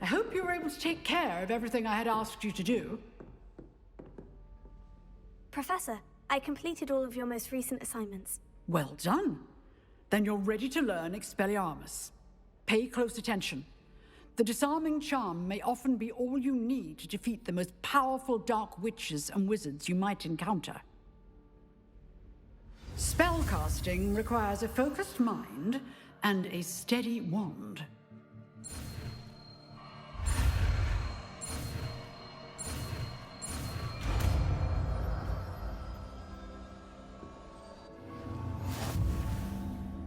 I hope you were able to take care of everything I had asked you to do. Professor, I completed all of your most recent assignments. Well done. Then you're ready to learn Expelliarmus. Pay close attention. The disarming charm may often be all you need to defeat the most powerful dark witches and wizards you might encounter. Spellcasting requires a focused mind and a steady wand.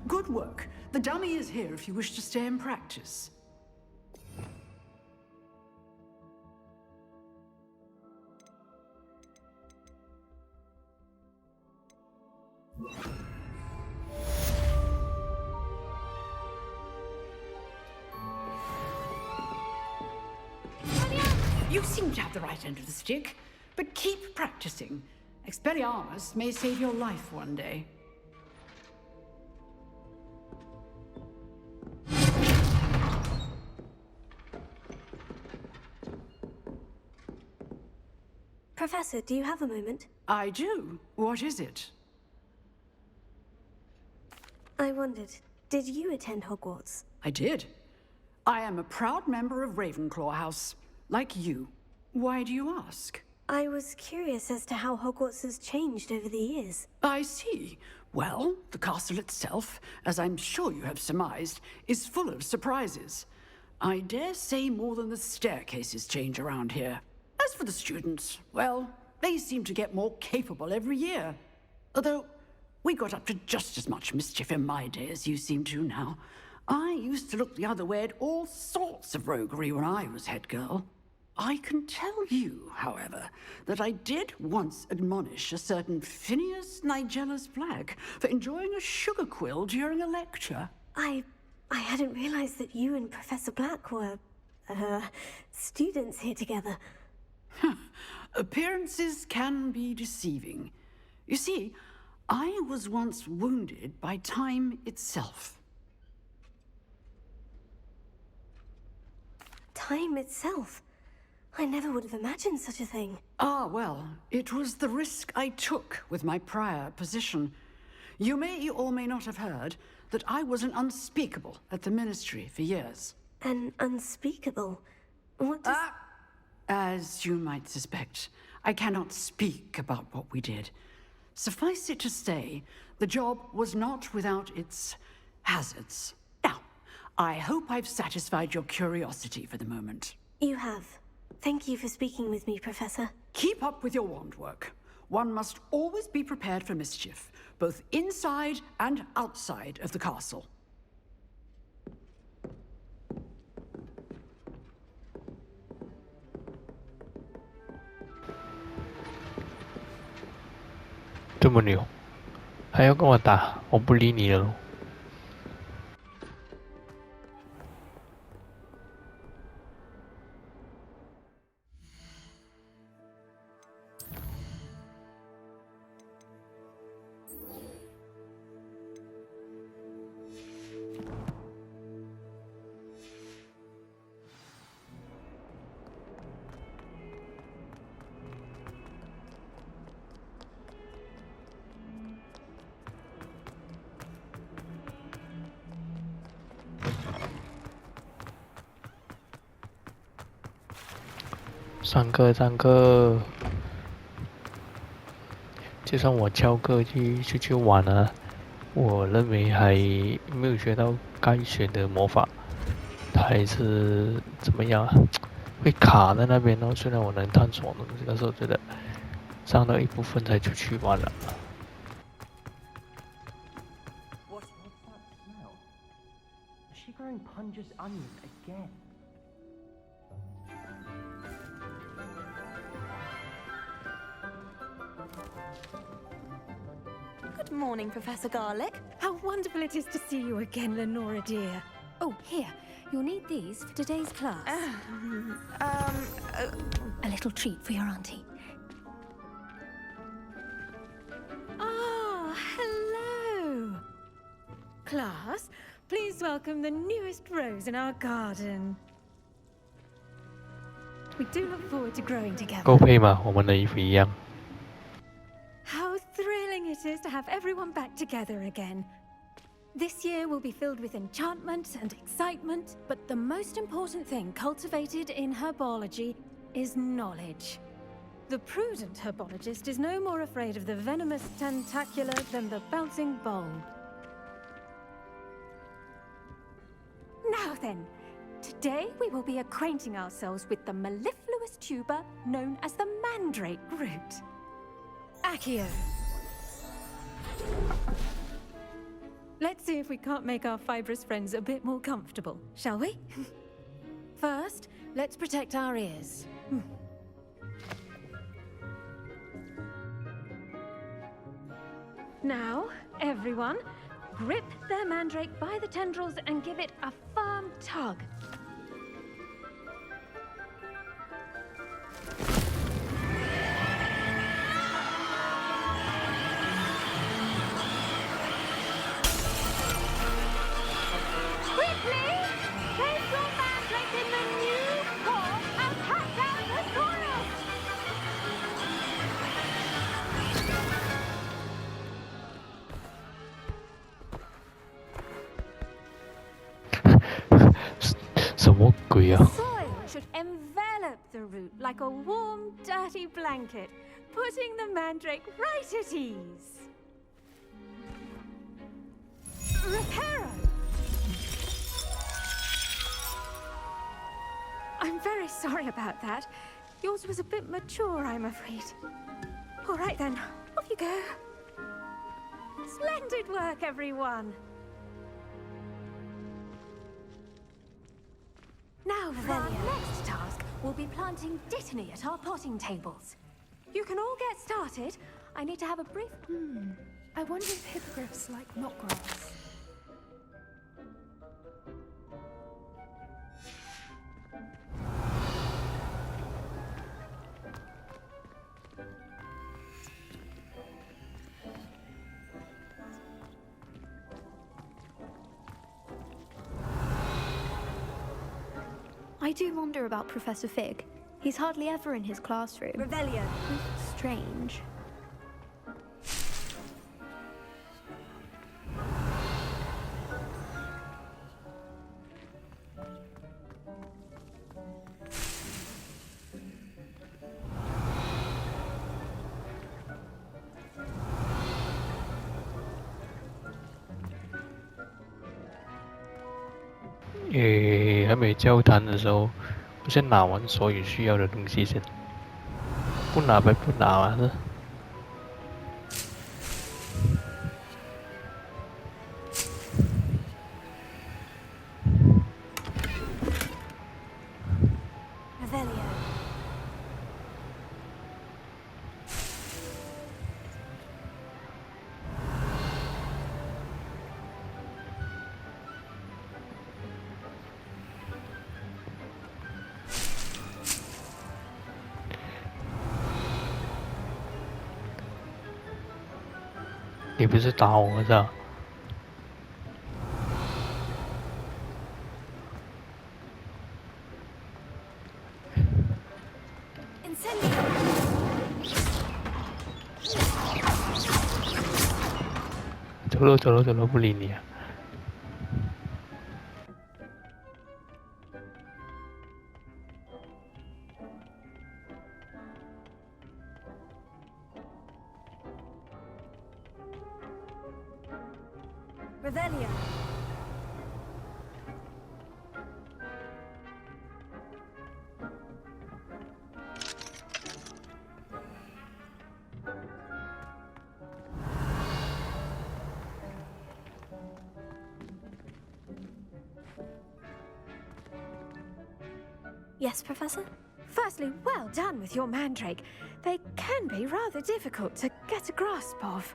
Good work. The dummy is here if you wish to stay and practice. You seem to have the right end of the stick, but keep practicing. Expelliarmus may save your life one day. Professor, do you have a moment? I do. What is it? I wondered, did you attend Hogwarts? I did. I am a proud member of Ravenclaw House, like you. Why do you ask? I was curious as to how Hogwarts has changed over the years. I see. Well, the castle itself, as I'm sure you have surmised, is full of surprises. I dare say more than the staircases change around here. As for the students, well, they seem to get more capable every year. Although, we got up to just as much mischief in my day as you seem to now. I used to look the other way at all sorts of roguery when I was head girl. I can tell you, however, that I did once admonish a certain Phineas Nigella's Black for enjoying a sugar quill during a lecture. I hadn't realized that you and Professor Black were, students here together. Appearances can be deceiving. You see, I was once wounded by time itself. Time itself? I never would have imagined such a thing. Ah, well, it was the risk I took with my prior position. You may or may not have heard that I was an unspeakable at the Ministry for years. An unspeakable? What does... As you might suspect, I cannot speak about what we did. Suffice it to say, the job was not without its hazards. Now, I hope I've satisfied your curiosity for the moment. You have. Thank you for speaking with me, Professor. Keep up with your wand work. One must always be prepared for mischief, both inside and outside of the castle.这么牛，还要跟我打？我不理你了。上课上课，就算我翘课去玩了，我认为还没有学到该学的魔法，它还是怎么样啊？会卡在那边哦。虽然我能探索的，但是我觉得上到一部分才出去玩了。What's that smell? Is she growing Punja's onion again? Good morning, Professor Garlick. How wonderful it is to see you again, Lenora dear. Oh, here. You'll need these for today's class. A little treat for your auntie. Ah, hello. Class, please welcome the newest rose in our garden. We do look forward to growing 够 together. 配吗？我们的衣服一样。 How thrilling it is to have everyone back together again. This year will be filled with enchantment and excitement, but the most important thing cultivated in herbology is knowledge. The prudent herbologist is no more afraid of the venomous tentacula than the bouncing bulb. Now then, today we will be acquainting ourselves with the mellifluous tuber known as the mandrake root. Accio. Let's see if we can't make our fibrous friends a bit more comfortable, shall we? First, let's protect our ears. Now, everyone, grip their mandrake by the tendrils and give it a firm tug. Quickly! Place your mandrake in the new core and cut down the soil! "什么鬼啊？ Soil should envelop the root like a warm, dirty blanket, putting the mandrake right at ease. Reparo! I'm very sorry about that. Yours was a bit mature, I'm afraid. All right then, off you go. Splendid work, everyone. Now, for our next task, we'll be planting dittany at our potting tables. You can all get started. I need to have a brief... I wonder if hippogriffs like knotgrass. I do wonder about Professor Fig. He's hardly ever in his classroom. Revelio. Strange. "还没交谈的时候，我先拿完所有需要的东西先。不拿白不拿啊！这。 Revelio. "你不是打我是吧？ Incendio. 走了走了走了，不理你啊！ Revelio. Yes, Professor? Firstly, well done with your mandrake. They can be rather difficult to get a grasp of.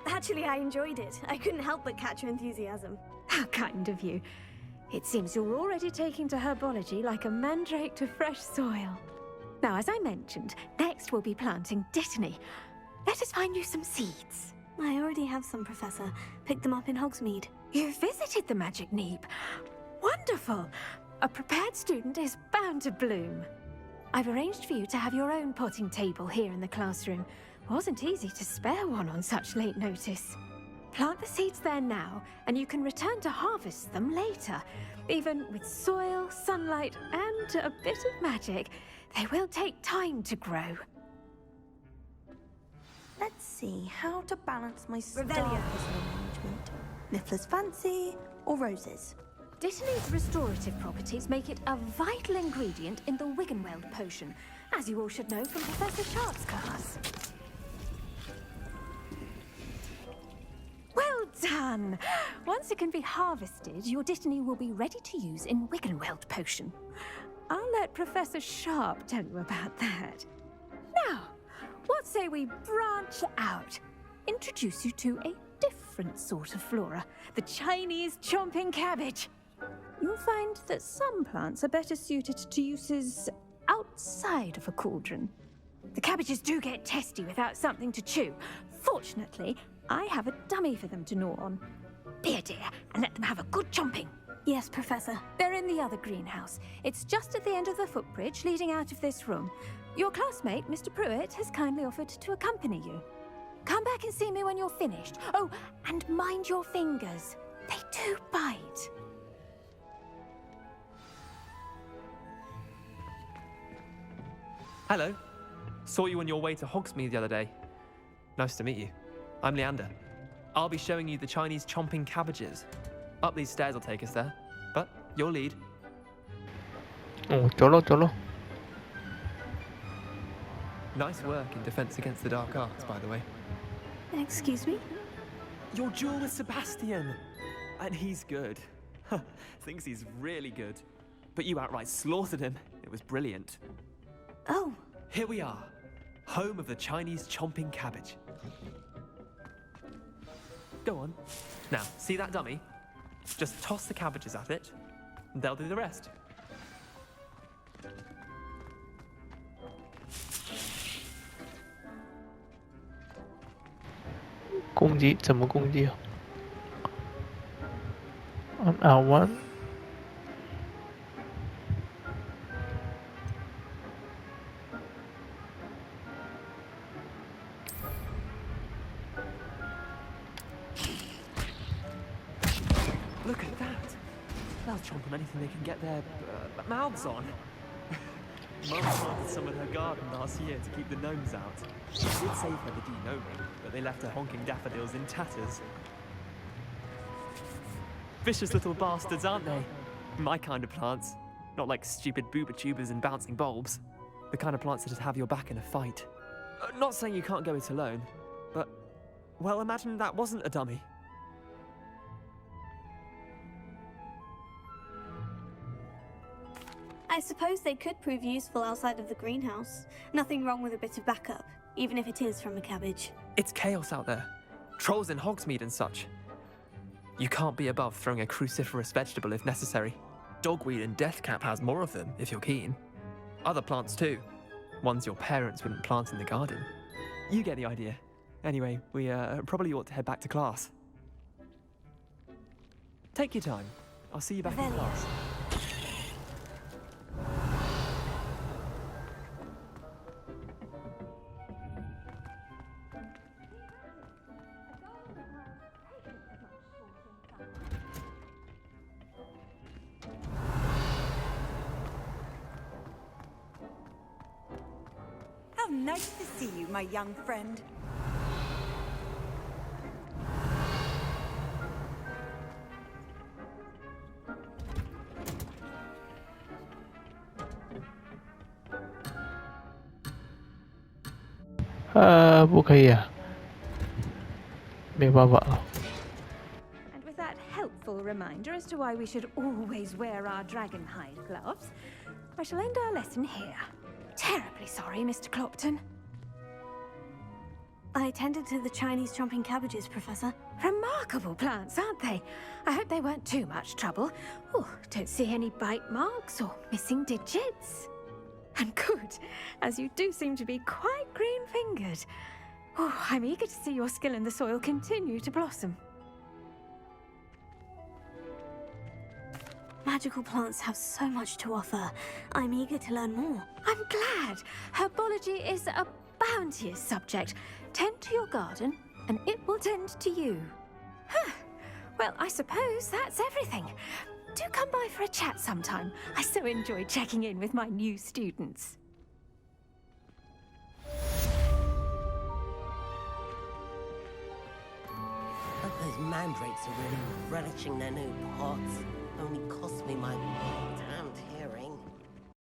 Actually, I enjoyed it. I couldn't help but catch your enthusiasm. How kind of you. It seems you're already taking to herbology like a mandrake to fresh soil. Now, as I mentioned, next we'll be planting dittany. Let us find you some seeds. I already have some, Professor. Picked them up in Hogsmeade. You visited the Magic Neep. Wonderful. A prepared student is bound to bloom. I've arranged for you to have your own potting table here in the classroom. Wasn't easy to spare one on such late notice. Plant the seeds there now, and you can return to harvest them later. Even with soil, sunlight, and a bit of magic, they will take time to grow. Let's see how to balance my star arrangement. Niffler's Fancy or Roses? Dittany's restorative properties make it a vital ingredient in the Wiggenweld potion, as you all should know from Professor Sharp's class. Well done! Once it can be harvested, your Dittany will be ready to use in Wiggenweld potion. I'll let Professor Sharp tell you about that. Now, what say we branch out? Introduce you to a different sort of flora, the Chinese chomping cabbage. You'll find that some plants are better suited to uses outside of a cauldron. The cabbages do get testy without something to chew. Fortunately, I have a dummy for them to gnaw on. Be a dear and let them have a good chomping. Yes, Professor. They're in the other greenhouse. It's just at the end of the footbridge leading out of this room. Your classmate, Mr. Pruitt, has kindly offered to accompany you. Come back and see me when you're finished. Oh, and mind your fingers. They do bite. Hello. Saw you on your way to Hogsmeade the other day. Nice to meet you. I'm Leander. I'll be showing you the Chinese chomping cabbages. Up these stairs will take us there, but your lead. Oh, cholo, cholo. Nice work in Defense Against the Dark Arts, by the way. Excuse me? Your duel with Sebastian! And he's good. Thinks he's really good. But you outright slaughtered him. It was brilliant. Oh. Here we are. Home of the Chinese chomping cabbage. Go on. Now, see that dummy? Just toss the cabbages at it, and they'll do the rest.攻击怎么攻击啊 ？On R1。Look at that! They'll chomp on anything they can get their mouths on. Mum planted some in her garden last year to keep the gnomes out. It did save her the de-gnoming, but they left her honking daffodils in tatters. Vicious little bastards, aren't they? My kind of plants. Not like stupid booba tubers and bouncing bulbs. The kind of plants that just have your back in a fight. Not saying you can't go it alone, but... well, imagine that wasn't a dummy. I suppose they could prove useful outside of the greenhouse. Nothing wrong with a bit of backup, even if it is from a cabbage. It's chaos out there. Trolls in Hogsmeade and such. You can't be above throwing a cruciferous vegetable if necessary. Dogweed and deathcap has more of them, if you're keen. Other plants too. Ones your parents wouldn't plant in the garden. You get the idea. Anyway, we probably ought to head back to class. Take your time. I'll see you back in class. How nice to see you, my young friend. Ah, 不可以啊，没办法了。 And with that helpful reminder as to why we should always wear our dragonhide gloves, I shall end our lesson here. Terribly sorry, Mr. Clopton. I tended to the Chinese chomping cabbages, Professor. Remarkable plants, aren't they? I hope they weren't too much trouble. Oh, don't see any bite marks or missing digits. And good, as you do seem to be quite green-fingered. Oh, I'm eager to see your skill in the soil continue to blossom. Magical plants have so much to offer. I'm eager to learn more. I'm glad. Herbology is a bounteous subject. Tend to your garden, and it will tend to you. Huh. Well, I suppose that's everything. Do come by for a chat sometime. I so enjoy checking in with my new students. But those mandrakes are really relishing their new pots. Only